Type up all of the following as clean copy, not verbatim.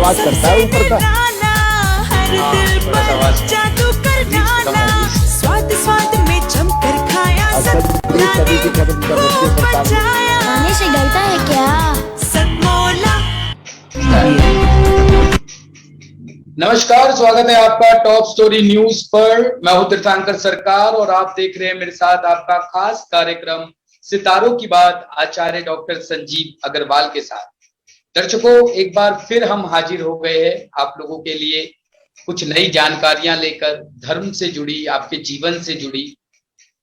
आवाज करता है ऊपर का। थोड़ा सा आवाज स्वाद में जमकर खाया कभी भी खत्म कर रखी है सरकार ने। खाने से डरता है क्या? नमस्कार, स्वागत है आपका टॉप स्टोरी न्यूज पर। मैं हूं तीर्थंकर सरकार और आप देख रहे हैं मेरे साथ आपका खास कार्यक्रम सितारों की बात आचार्य डॉक्टर संजीव अग्रवाल के साथ। दर्शकों, एक बार फिर हम हाजिर हो गए हैं आप लोगों के लिए कुछ नई जानकारियां लेकर, धर्म से जुड़ी, आपके जीवन से जुड़ी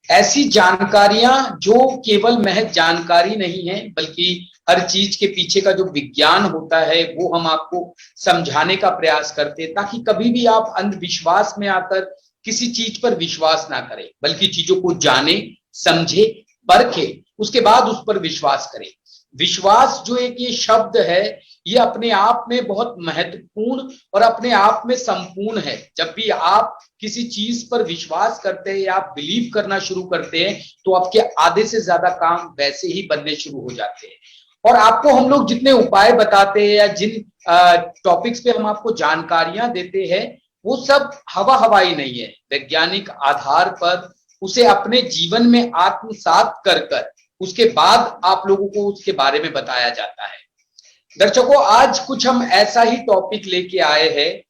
ऐसी जानकारियां जो केवल महज जानकारी नहीं है, बल्कि हर चीज के पीछे का जो विज्ञान होता है वो हम आपको समझाने का प्रयास करते हैं, ताकि कभी भी आप अंधविश्वास में आकर किसी चीज पर विश्वास ना करें, बल्कि चीजों को जाने, समझे, परखे, उसके बाद उस पर विश्वास करें। विश्वास जो एक ये शब्द है, ये अपने आप में बहुत महत्वपूर्ण और अपने आप में संपूर्ण है। जब भी आप किसी चीज पर विश्वास करते हैं या आप बिलीव करना शुरू करते हैं, तो आपके आधे से ज्यादा काम वैसे ही बनने शुरू हो जाते हैं। और आपको हम लोग जितने उपाय बताते हैं या जिन टॉपिक्स पे हम आपको जानकारियां देते हैं, वो सब हवा हवाई नहीं है। वैज्ञानिक आधार पर उसे अपने जीवन में आत्मसात कर उसके बाद आप लोगों को उसके बारे में बताया जाता है। दर्शकों, आज कुछ हम ऐसा ही टॉपिक लेके आए हैं।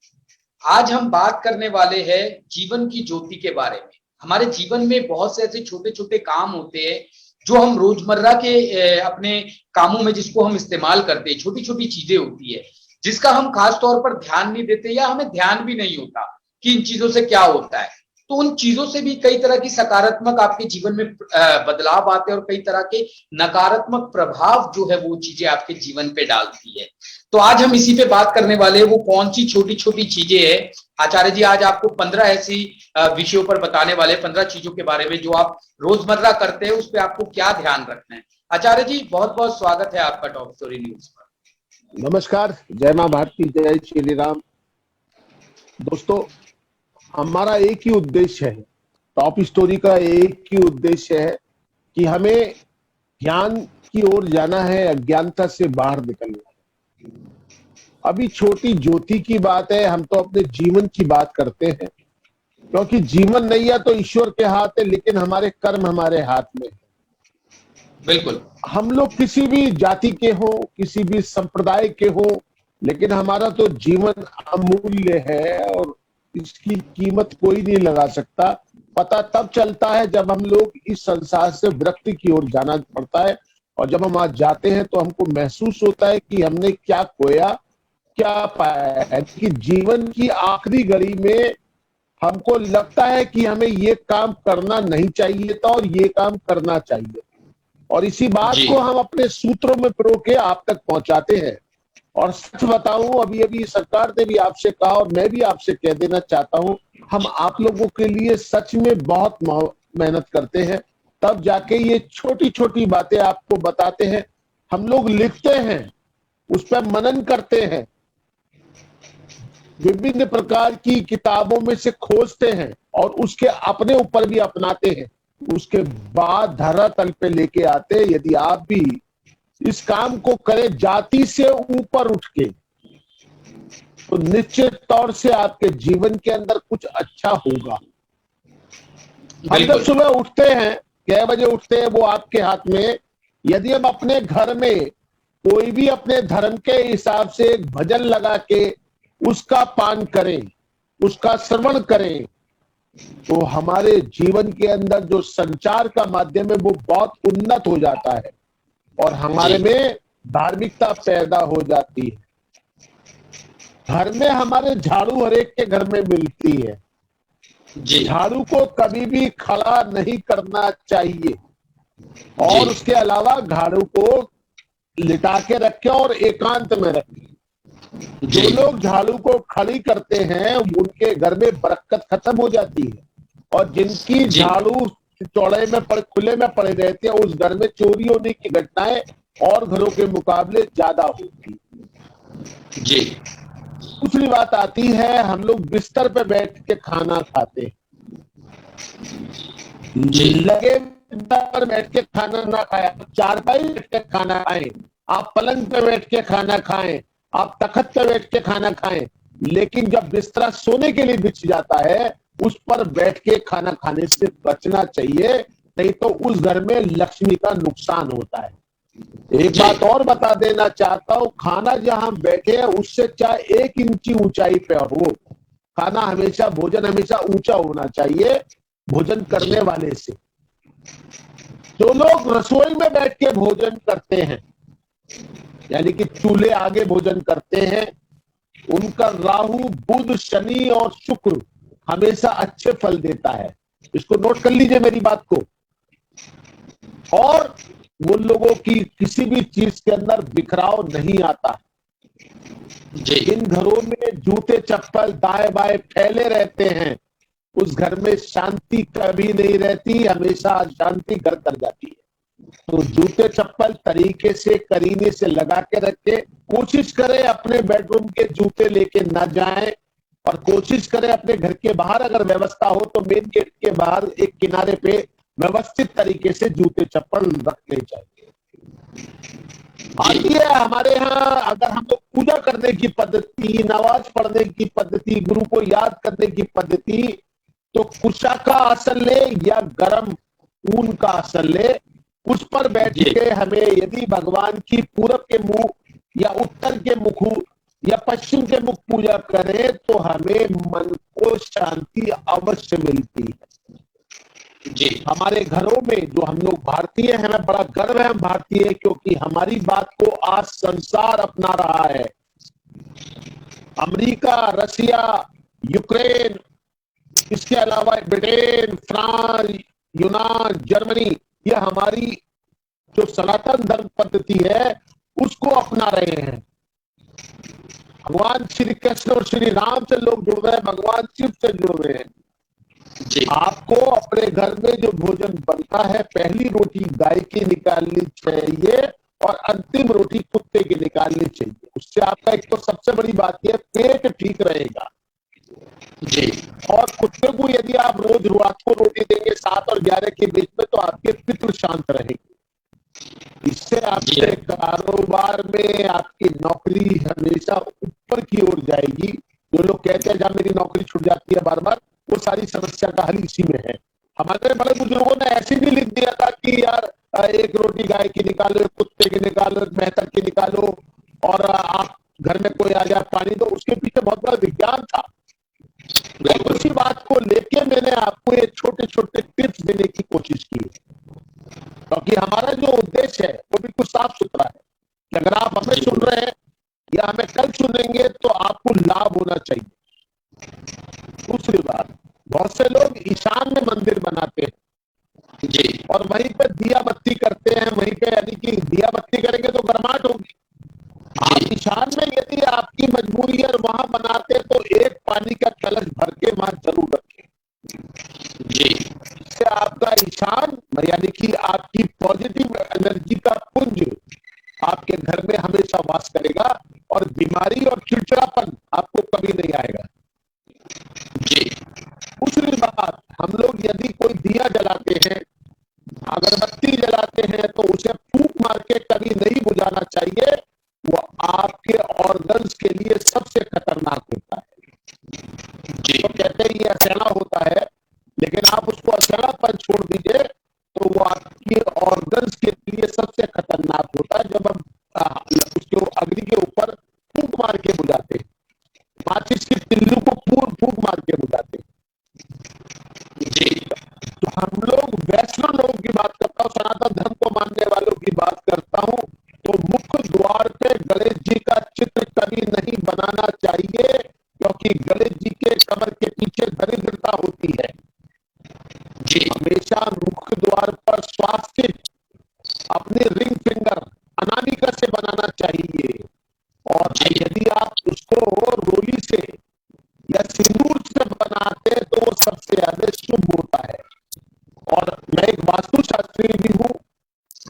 आज हम बात करने वाले हैं जीवन की ज्योति के बारे में। हमारे जीवन में बहुत से ऐसे छोटे छोटे काम होते हैं जो हम रोजमर्रा के अपने कामों में जिसको हम इस्तेमाल करते हैं, छोटी छोटी चीजें होती है जिसका हम खास तौर पर ध्यान नहीं देते या हमें ध्यान भी नहीं होता कि इन चीजों से क्या होता है। तो उन चीजों से भी कई तरह की सकारात्मक आपके जीवन में बदलाव आते हैं और कई तरह के नकारात्मक प्रभाव जो है वो चीजें आपके जीवन पे डालती है। तो आज हम इसी पे बात करने वाले हैं, वो कौन सी छोटी छोटी चीजें हैं। आचार्य जी आज आपको 15 ऐसी विषयों पर बताने वाले, 15 चीजों के बारे में जो आप रोजमर्रा करते हैं, उस पर आपको क्या ध्यान रखना है। आचार्य जी, बहुत बहुत स्वागत है आपका टॉप स्टोरी न्यूज पर। नमस्कार, जय मां भारती, जय श्री राम। दोस्तों, हमारा एक ही उद्देश्य है, टॉप स्टोरी का एक ही उद्देश्य है कि हमें ज्ञान की ओर जाना है, अज्ञानता से बाहर निकलना है। अभी छोटी ज्योति की बात है, हम तो अपने जीवन की बात करते हैं, क्योंकि जीवन नैया तो ईश्वर के हाथ है, लेकिन हमारे कर्म हमारे हाथ में है। बिल्कुल, हम लोग किसी भी जाति के हो, किसी भी संप्रदाय के हो, लेकिन हमारा तो जीवन अमूल्य है और इसकी कीमत कोई नहीं लगा सकता। पता तब चलता है जब हम लोग इस संसार से विरक्ति की ओर जाना पड़ता है, और जब हम आज जाते हैं तो हमको महसूस होता है कि हमने क्या खोया, क्या पाया है। कि जीवन की आखिरी घड़ी में हमको लगता है कि हमें ये काम करना नहीं चाहिए था और ये काम करना चाहिए, और इसी बात को हम अपने सूत्रों में पिरो के आप तक पहुंचाते हैं। और सच बताऊं, अभी अभी सरकार ने भी आपसे कहा और मैं भी आपसे कह देना चाहता हूं, हम आप लोगों के लिए सच में बहुत मेहनत करते हैं, तब जाके ये छोटी छोटी बातें आपको बताते हैं। हम लोग लिखते हैं, उस पर मनन करते हैं, विभिन्न प्रकार की किताबों में से खोजते हैं और उसके अपने ऊपर भी अपनाते हैं। उसके बाद धरातल पे लेके आते हैं। यदि आप भी इस काम को करें जाति से ऊपर उठ के, तो निश्चित तौर से आपके जीवन के अंदर कुछ अच्छा होगा। हम जब सुबह उठते हैं, कै बजे उठते हैं वो आपके हाथ में। यदि हम अपने घर में कोई भी अपने धर्म के हिसाब से एक भजन लगा के उसका पान करें, उसका श्रवण करें, तो हमारे जीवन के अंदर जो संचार का माध्यम है वो बहुत उन्नत हो जाता है और हमारे में धार्मिकता पैदा हो जाती है। घर में हमारे झाड़ू हर एक के घर में मिलती है। झाड़ू को कभी भी खड़ा नहीं करना चाहिए, और उसके अलावा झाड़ू को लिटा के रखें और एकांत में रखें। जो लोग झाड़ू को खड़ी करते हैं उनके घर में बरकत खत्म हो जाती है, और जिनकी झाड़ू चौड़े में खुले में पड़े रहते हैं, उस घर में चोरी होने की घटनाएं और घरों के मुकाबले ज्यादा होती है। जी। दूसरी बात आती है, हम लोग बिस्तर पे बैठ के खाना खाते हैं। लगे पर बैठ के खाना ना खाएं, चारपाई बैठ के खाना खाएं, आप पलंग पे बैठ के खाना खाएं, आप तखत पे बैठ के खाना खाएं, लेकिन जब बिस्तरा सोने के लिए बिछ जाता है उस पर बैठ के खाना खाने से बचना चाहिए, नहीं तो उस घर में लक्ष्मी का नुकसान होता है। एक बात और बता देना चाहता हूं, खाना जहां बैठे हैं उससे चाहे 1 इंची ऊंचाई पे हो, खाना हमेशा, भोजन हमेशा ऊंचा होना चाहिए भोजन करने वाले से। जो लोग रसोई में बैठ के भोजन करते हैं, यानी कि चूल्हे आगे भोजन करते हैं, उनका राहु, बुध, शनि और शुक्र हमेशा अच्छे फल देता है। इसको नोट कर लीजिए मेरी बात को। और वो लोगों की किसी भी चीज के अंदर बिखराव नहीं आता। जिन घरों में जूते चप्पल दाएं बाएं फैले रहते हैं उस घर में शांति कभी नहीं रहती, हमेशा अशांति घर कर जाती है। तो जूते चप्पल तरीके से करीने से लगा के रखे, कोशिश करें अपने बेडरूम के जूते लेके ना जाएं, और कोशिश करें अपने घर के बाहर अगर व्यवस्था हो तो मेन गेट के बाहर एक किनारे पे व्यवस्थित तरीके से जूते चप्पल रखने चाहिए। आइए, हमारे यहाँ अगर हम लोग पूजा करने की पद्धति, नमाज पढ़ने की पद्धति, गुरु को याद करने की पद्धति, तो कुशा का आसन ले या गरम ऊन का आसन ले, उस पर बैठ के हमें यदि भगवान की पूरब के मुख या उत्तर के मुख या पश्चिम के मुख पूजा करें तो हमें मन को शांति अवश्य मिलती है। जी, हमारे घरों में जो हम लोग भारतीय हैं, हमें बड़ा गर्व है हम भारतीय, क्योंकि हमारी बात को आज संसार अपना रहा है। अमेरिका, रसिया, यूक्रेन, इसके अलावा ब्रिटेन, फ्रांस, यूनान, जर्मनी, यह हमारी जो सनातन धर्म पद्धति है उसको अपना रहे हैं। भगवान श्री कृष्ण और श्री राम से लोग जुड़ रहे हैं, भगवान शिव से जुड़ रहे हैं। जी, आपको अपने घर में जो भोजन बनता है, पहली रोटी गाय की निकालनी चाहिए और अंतिम रोटी कुत्ते की निकालनी चाहिए। उससे आपका एक तो सबसे बड़ी बात यह पेट ठीक रहेगा। जी, और कुत्ते को यदि आप रोज रात को रोटी देंगे 7 और 11 के बीच में, तो आपके पितृ शांत रहेंगे। इससे आपके कारोबार में आपकी नौकरी हमेशा ऊपर की ओर जाएगी। जो लोग कहते हैं जहां मेरी नौकरी छूट जाती है बार बार, वो सारी समस्या का हल इसी में है। हमारे बड़े बुजुर्गों ने ऐसे भी लिख दिया था कि यार एक रोटी गाय की निकालो, कुत्ते की निकालो, मेहतर की निकालो, और आप घर में कोई आ जाए पानी दो। उसके पीछे बहुत बड़ा विज्ञान था। उसी बात को लेके मैंने आपको ये छोटे छोटे टिप्स देने की कोशिश की है, क्योंकि हमारा जो उद्देश्य है वो बिल्कुल साफ सुथरा है कि अगर आप हमें सुन रहे हैं या हमें कल सुनेंगे तो आपको लाभ होना चाहिए। दूसरी बात, बहुत से लोग ईशान में मंदिर बनाते हैं जी, और वहीं पर दिया बत्ती करते हैं, वहीं पे, यानी कि दिया बत्ती करेंगे तो गर्माहट होगी। आप ईशान में यदि आपकी मजबूरी है वहां बनाते तो एक पानी का कलश भर के वहां जरूर रखें जी। इससे आपका ईशान, यानी कि आपकी पॉजिटिव एनर्जी का पुंज आपके घर में हमेशा वास करेगा और बीमारी और चिड़चिड़ापन आपको कभी नहीं आएगा जी। दूसरी बात, हम लोग यदि कोई दिया जलाते हैं, अगरबत्ती जलाते हैं, तो उसे फूंक मार के कभी नहीं बुझाना चाहिए। वो आपके ऑर्गन्स के लिए सबसे खतरनाक होता है जी। तो कहते हैं ये असैला होता है, लेकिन आप उसको असैलापन छोड़ दीजिए तो वो आपके ऑर्गन्स के लिए सबसे खतरनाक होता है। जब हम उसके अग्नि के ऊपर फूंक मार के बुझाते हैं, माचिस की तिल्लू को फूंक मार के बुझाते हैं जी। तो हम लोग वैष्णव लोगों की बात करता हूँ, सनातन धर्म को मानने वालों की बात करता हूँ, तो मुख्य द्वार पे गणेश जी का चित्र कभी नहीं बनाना चाहिए, क्योंकि गणेश जी के कमर के पीछे दरिद्रता होती है जी। हमेशा मुख्य द्वार पर स्वास्तिक अपने रिंग फिंगर अनामिका से बनाना चाहिए, और यदि आप उसको रोली से या सिंदूर से बनाते हैं तो वो सबसे ज्यादा शुभ होता है। और मैं एक वास्तुशास्त्री भी हूँ।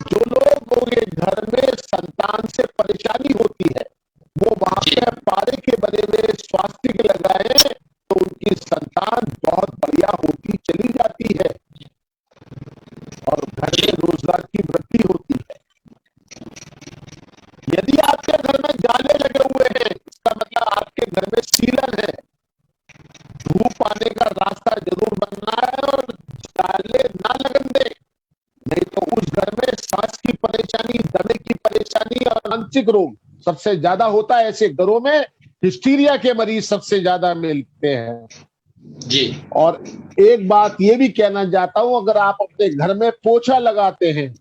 जो लोगों के घर में संतान से परेशानी होती है वो वहां पे पारे के बने हुए स्वास्तिक लगाए तो उनकी संतान बहुत बढ़िया होती चली जाती है और घर में रोजगार की वृद्धि होती है। यदि आपके घर में जाले लगे हुए परेशानी और मानसिक रोग सबसे ज्यादा होता है। ऐसे घरों में हिस्टीरिया के मरीज सबसे ज्यादा मिलते हैं। जी। और एक बात ये भी कहना चाहता हूं, अगर आप अपने घर में पोछा लगाते हैं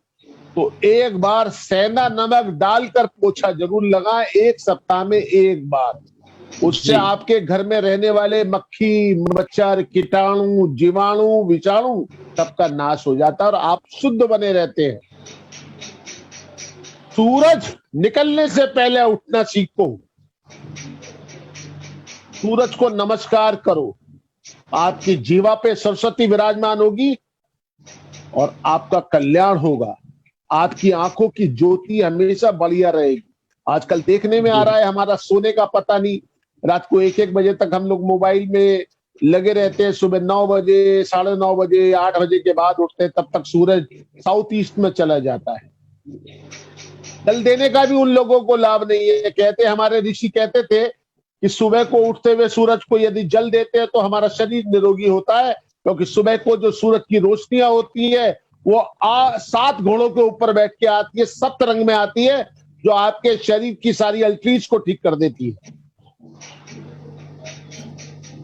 तो एक बार सेंधा नमक डालकर पोछा जरूर लगाएं, 1 सप्ताह में 1 बार। उससे जी। आपके घर में रहने वाले मक्खी, मच्छर, कीटाणु, जीवाणु, विषाणु सबका नाश हो जाता है और आप शुद्ध बने रहते हैं। सूरज निकलने से पहले उठना सीखो, सूरज को नमस्कार करो, आपकी जीवा पे सरस्वती विराजमान होगी और आपका कल्याण होगा। आपकी आंखों की ज्योति हमेशा बढ़िया रहेगी। आजकल देखने में आ रहा है, हमारा सोने का पता नहीं, रात को 1-1 बजे तक हम लोग मोबाइल में लगे रहते हैं। सुबह 9 बजे, 9:30 बजे, 8 बजे के बाद उठते हैं, तब तक सूरज साउथ ईस्ट में चला जाता है। जल देने का भी उन लोगों को लाभ नहीं है। कहते, हमारे ऋषि कहते थे कि सुबह को उठते हुए सूरज को यदि जल देते हैं तो हमारा शरीर निरोगी होता है, क्योंकि सुबह को जो सूरज की रोशनियां होती है वो 7 घोड़ों के ऊपर बैठ के आती है, सप्त रंग में आती है, जो आपके शरीर की सारी अल्ट्रीज को ठीक कर देती है।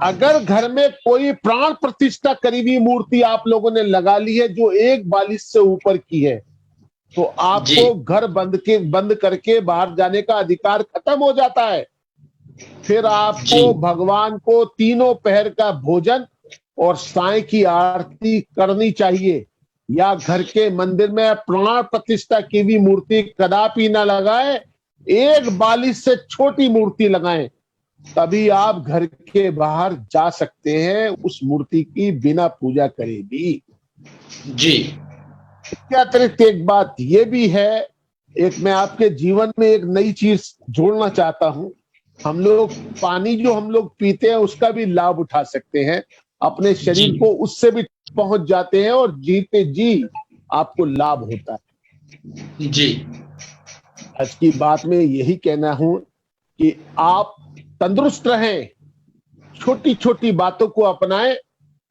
अगर घर में कोई प्राण प्रतिष्ठा करी हुई मूर्ति आप लोगों ने लगा ली है जो 1 से ऊपर की है, तो आपको घर बंद करके बाहर जाने का अधिकार खत्म हो जाता है। फिर आपको भगवान को तीनों पहर का भोजन और साय की आरती करनी चाहिए, या घर के मंदिर में प्राण प्रतिष्ठा की भी मूर्ति कदापि ना लगाए। 1 से छोटी मूर्ति लगाएं, तभी आप घर के बाहर जा सकते हैं उस मूर्ति की बिना पूजा करे भी। जी। इसके अतिरिक्त एक बात ये भी है, एक मैं आपके जीवन में एक नई चीज जोड़ना चाहता हूं। हम लोग पानी जो हम लोग पीते हैं उसका भी लाभ उठा सकते हैं, अपने शरीर को उससे भी पहुंच जाते हैं और जीते जी आपको लाभ होता है। जी। आज की बात में यही कहना हूं कि आप तंदुरुस्त रहें, छोटी छोटी बातों को अपनाएं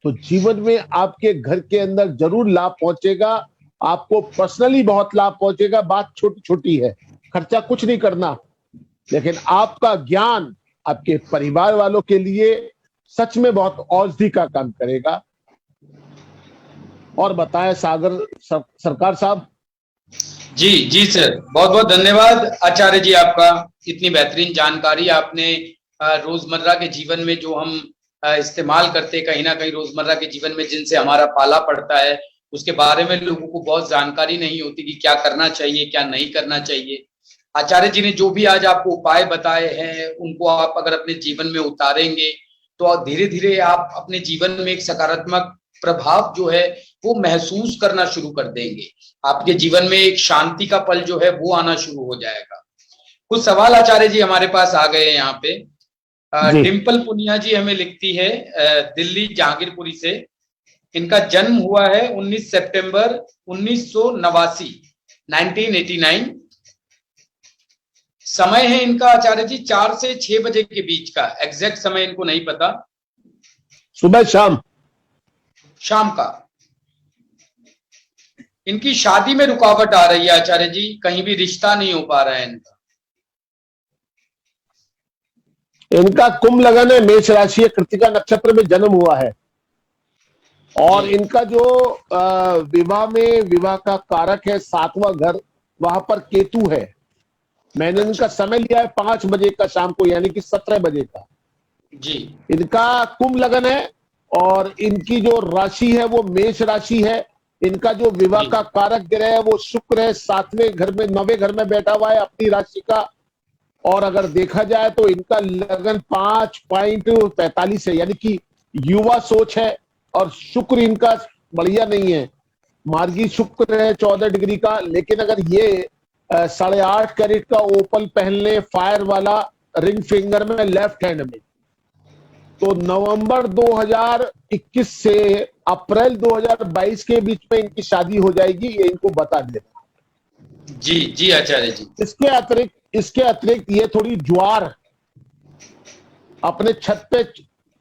तो जीवन में आपके घर के अंदर जरूर लाभ पहुंचेगा। आपको पर्सनली बहुत लाभ पहुंचेगा। बात छोटी छोटी है, खर्चा कुछ नहीं करना, लेकिन आपका ज्ञान आपके परिवार वालों के लिए सच में बहुत औषधि का काम करेगा। और बताएं सागर सरकार साहब। जी जी सर, बहुत बहुत धन्यवाद आचार्य जी आपका। इतनी बेहतरीन जानकारी आपने रोजमर्रा के जीवन में जो हम इस्तेमाल करते, कहीं ना कहीं रोजमर्रा के जीवन में जिनसे हमारा पाला पड़ता है, उसके बारे में लोगों को बहुत जानकारी नहीं होती कि क्या करना चाहिए, क्या नहीं करना चाहिए। आचार्य जी ने जो भी आज आपको उपाय बताए हैं, उनको आप अगर अपने जीवन में उतारेंगे तो धीरे धीरे आप अपने जीवन में एक सकारात्मक प्रभाव जो है वो महसूस करना शुरू कर देंगे। आपके जीवन में एक शांति का पल जो है वो आना शुरू हो जाएगा। कुछ सवाल आचार्य जी हमारे पास आ गए हैं यहाँ पे। डिम्पल पुनिया जी हमें लिखती है दिल्ली जहांगीरपुरी से। इनका जन्म हुआ है 19 सितंबर 1989, 1989। समय है इनका आचार्य जी 4 से 6 बजे के बीच का, एग्जैक्ट समय इनको नहीं पता। सुबह शाम का। इनकी शादी में रुकावट आ रही है आचार्य जी, कहीं भी रिश्ता नहीं हो पा रहा है इनका। इनका कुंभ लगन है, मेष राशि है, कृतिका नक्षत्र में जन्म हुआ है। और इनका जो विवाह का कारक है 7वां घर, वहां पर केतु है। मैंने इनका समय लिया है 5 बजे का शाम को, यानी कि 17 बजे का। जी। इनका कुंभ लगन है और इनकी जो राशि है वो मेष राशि है। इनका जो विवाह का कारक ग्रह है वो शुक्र है, 7वें घर में 9वें घर में बैठा हुआ है अपनी राशि का। और अगर देखा जाए तो इनका लगन 5.45 है, यानी कि युवा सोच है। और शुक्र इनका बढ़िया नहीं है, मार्गी शुक्र है 14 डिग्री का। लेकिन अगर ये 8.5 कैरेट का ओपल पहन ले, फायर वाला रिंग फिंगर में, लेफ्ट हैंड में, तो नवंबर 2021 से अप्रैल 2022 के बीच में इनकी शादी हो जाएगी, ये इनको बता देना। जी जी आचार्य जी। इसके अतिरिक्त ये थोड़ी ज्वार अपने छत पे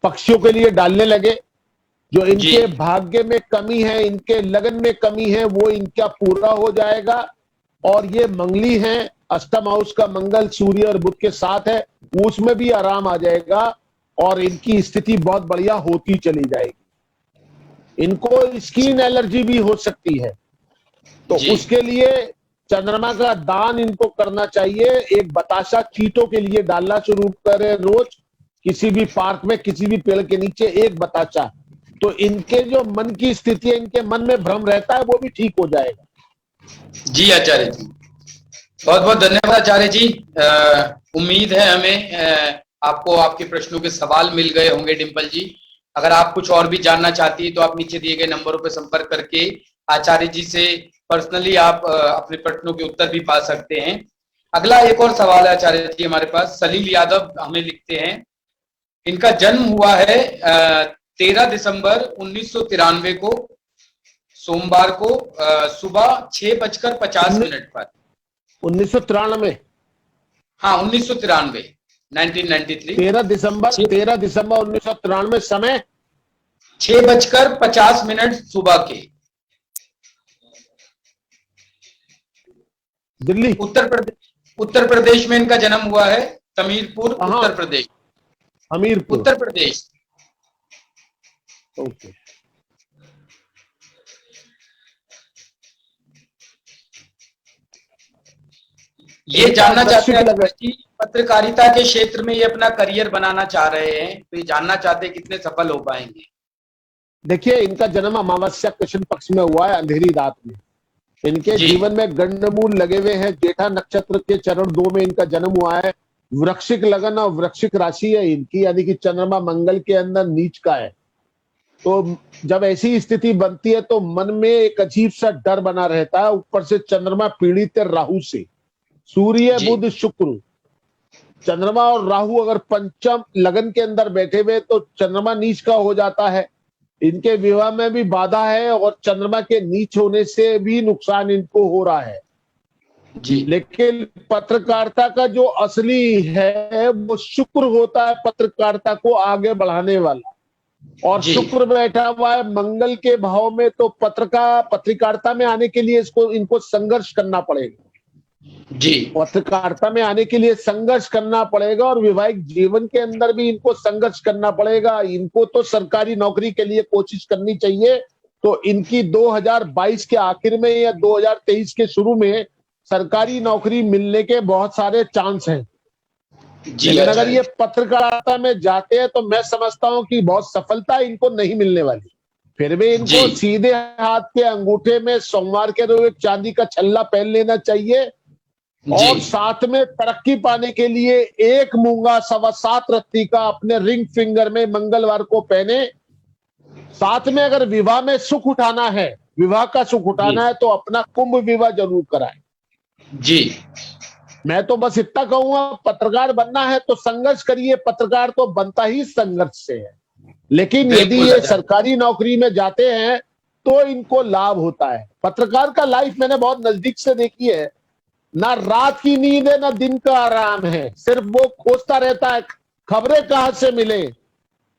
पक्षियों के लिए डालने लगे। जो इनके भाग्य में कमी है, इनके लगन में कमी है, वो इनका पूरा हो जाएगा। और ये मंगली हैं, अष्टम हाउस का मंगल सूर्य और बुध के साथ है, उसमें भी आराम आ जाएगा और इनकी स्थिति बहुत बढ़िया होती चली जाएगी। इनको स्किन एलर्जी भी हो सकती है, तो जी। उसके लिए चंद्रमा का दान इनको करना चाहिए। एक बताशा चींटों के लिए डालना शुरू करें रोज, किसी भी पार्क में किसी भी पेड़ के नीचे एक बताशा, तो इनके जो मन की स्थिति है, इनके मन में भ्रम रहता है, वो भी ठीक हो जाएगा। जी आचार्य जी, बहुत बहुत धन्यवाद आचार्य जी। उम्मीद है हमें आपको आपके प्रश्नों के सवाल मिल गए होंगे डिंपल जी। अगर आप कुछ और भी जानना चाहती है तो आप नीचे दिए गए नंबरों पर संपर्क करके आचार्य जी से पर्सनली आप अपने प्रश्नों के उत्तर भी पा सकते हैं। अगला एक और सवाल है आचार्य जी हमारे पास। सलील यादव हमें लिखते हैं, इनका जन्म हुआ है 13 दिसंबर 1993 को, सोमवार को सुबह 6:50 पर। 1993? हाँ 1993, 1993। 13 दिसंबर 1993, समय 6:50 सुबह के। दिल्ली, उत्तर प्रदेश में इनका जन्म हुआ है। हमीरपुर, उत्तर प्रदेश। हमीरपुर, उत्तर प्रदेश। ओके। ये जानना चाहते हैं कि पत्रकारिता के क्षेत्र में ये अपना करियर बनाना चाह रहे हैं, तो ये जानना चाहते हैं कितने सफल हो पाएंगे। देखिए, इनका जन्म अमावस्या कृष्ण पक्ष में हुआ है, अंधेरी रात में। इनके जीवन में गंडमूल लगे हुए हैं। जेठा नक्षत्र के चरण 2 में इनका जन्म हुआ है। वृश्चिक लगन और वृश्चिक राशि है इनकी, यानी कि चंद्रमा मंगल के अंदर नीच का है। तो जब ऐसी स्थिति बनती है तो मन में एक अजीब सा डर बना रहता है। ऊपर से चंद्रमा पीड़ित है राहु से। सूर्य बुध शुक्र, चंद्रमा और राहु अगर पंचम लगन के अंदर बैठे हुए तो चंद्रमा नीच का हो जाता है। इनके विवाह में भी बाधा है और चंद्रमा के नीच होने से भी नुकसान इनको हो रहा है जी। लेकिन पत्रकारिता का जो असली है वो शुक्र होता है, पत्रकारिता को आगे बढ़ाने वाला। और शुक्र बैठा हुआ है मंगल के भाव में, तो पत्रकारिता में आने के लिए इनको संघर्ष करना पड़ेगा जी। पत्रकारिता में आने के लिए संघर्ष करना पड़ेगा और वैवाहिक जीवन के अंदर भी इनको संघर्ष करना पड़ेगा। इनको तो सरकारी नौकरी के लिए कोशिश करनी चाहिए। तो इनकी 2022 के आखिर में या 2023 के शुरू में सरकारी नौकरी मिलने के बहुत सारे चांस हैं। लेकिन अगर ये पत्रकारिता में जाते हैं तो मैं समझता हूं कि बहुत सफलता इनको नहीं मिलने वाली। फिर भी इनको सीधे हाथ के अंगूठे में सोमवार के रोज चांदी का छल्ला पहन लेना चाहिए और साथ में तरक्की पाने के लिए एक मूंगा 7.25 रत्ती का अपने रिंग फिंगर में मंगलवार को पहने। साथ में अगर विवाह में सुख उठाना है, विवाह का सुख उठाना है, तो अपना कुंभ विवाह जरूर कराएं। जी, मैं तो बस इतना कहूंगा, पत्रकार बनना है तो संघर्ष करिए। पत्रकार तो बनता ही संघर्ष से है। लेकिन यदि ये सरकारी नौकरी में जाते हैं तो इनको लाभ होता है। पत्रकार का लाइफ मैंने बहुत नजदीक से देखी है। ना रात की नींद है ना दिन का आराम है, सिर्फ वो खोजता रहता है खबरें कहां से मिले।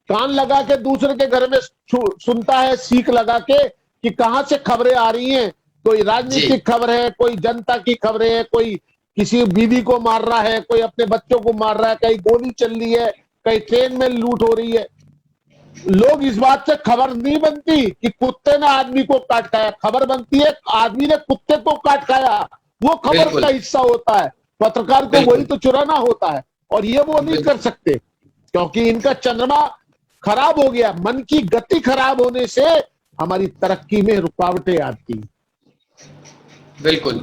कान लगा के दूसरे के घर में सुनता है, सीख लगा के कि कहां से खबरें आ रही हैं। कोई राजनीतिक खबर है, कोई जनता की खबरें है, कोई किसी बीवी को मार रहा है, कोई अपने बच्चों को मार रहा है, कहीं गोली चल रही है, कहीं ट्रेन में लूट हो रही है। लोग इस बात से खबर नहीं बनती कि कुत्ते ने आदमी को काट खाया। खबर बनती है आदमी ने कुत्ते को काट खाया, वो खबर का हिस्सा होता है। पत्रकार को वही तो चुराना होता है और ये वो नहीं कर सकते क्योंकि इनका चंद्रमा खराब हो गया। मन की गति खराब होने से हमारी तरक्की में रुकावटें आती। बिल्कुल।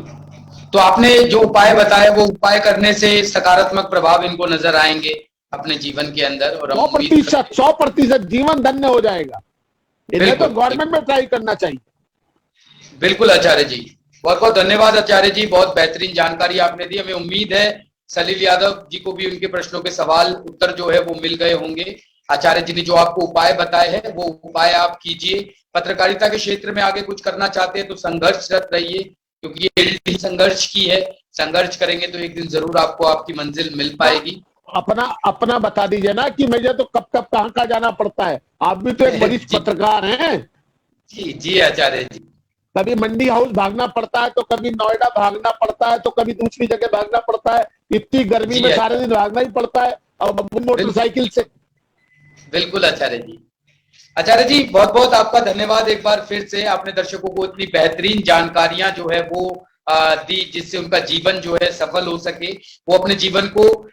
तो आपने जो उपाय बताए वो उपाय करने से सकारात्मक प्रभाव इनको नजर आएंगे अपने जीवन के अंदर और 100% जीवन धन्य हो जाएगा। इन्हें तो गवर्नमेंट में ट्राई करना चाहिए। बिल्कुल आचार्य जी, बहुत बहुत धन्यवाद आचार्य जी, बहुत बेहतरीन जानकारी आपने दी। हमें उम्मीद है सलील यादव जी को भी उनके प्रश्नों के सवाल उत्तर जो है वो मिल गए होंगे। आचार्य जी ने जो आपको उपाय बताए हैं वो उपाय आप कीजिए। पत्रकारिता के क्षेत्र में आगे कुछ करना चाहते हैं तो संघर्षरत रहिए, क्योंकि ये संघर्ष की है। संघर्ष करेंगे तो एक दिन जरूर आपको आपकी मंजिल मिल पाएगी। अपना बता दीजिए ना कि मुझे तो कब कहाँ जाना पड़ता है। आप भी तो एक वरिष्ठ पत्रकार हैं। जी आचार्य जी, कभी मंडी हाउस भागना पड़ता है, तो कभी नोएडा भागना पड़ता है, तो कभी दूसरी जगह भागना पड़ता है। इतनी गर्मी में सारे दिन भागना ही पड़ता है और मोटरसाइकिल से। बिल्कुल आचार्य जी। आचार्य जी बहुत बहुत आपका धन्यवाद एक बार फिर से, आपने दर्शकों को इतनी बेहतरीन जानकारियां जो है वो दी, जिससे उनका जीवन जो है सफल हो सके, वो अपने जीवन को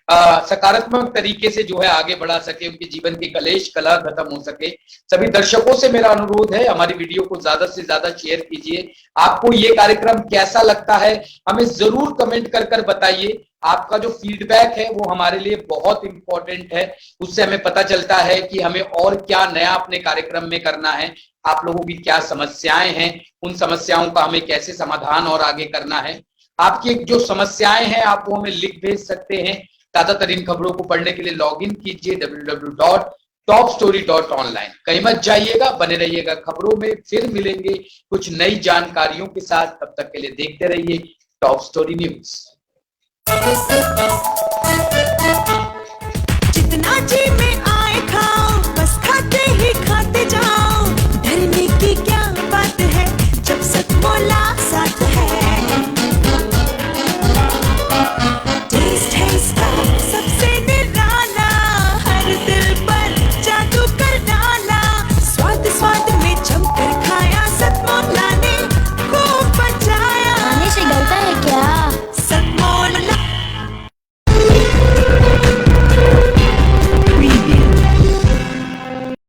सकारात्मक तरीके से जो है आगे बढ़ा सके, उनके जीवन के कलेश कलह खत्म हो सके। सभी दर्शकों से मेरा अनुरोध है, हमारी वीडियो को ज्यादा से ज्यादा शेयर कीजिए। आपको ये कार्यक्रम कैसा लगता है हमें जरूर कमेंट कर बताइए। आपका जो फीडबैक है वो हमारे लिए बहुत इंपॉर्टेंट है, उससे हमें पता चलता है कि हमें और क्या नया अपने कार्यक्रम में करना है, आप लोगों की क्या समस्याएं हैं, उन समस्याओं का हमें कैसे समाधान और आगे करना है। आपकी जो समस्याएं हैं आप वो हमें लिख भेज सकते हैं। ताजा तरीन खबरों को पढ़ने के लिए लॉग इन कीजिए www.topstory.online। कहीं मत जाइएगा, बने रहिएगा खबरों में। फिर मिलेंगे कुछ नई जानकारियों के साथ, तब तक के लिए देखते रहिए टॉप स्टोरी न्यूज।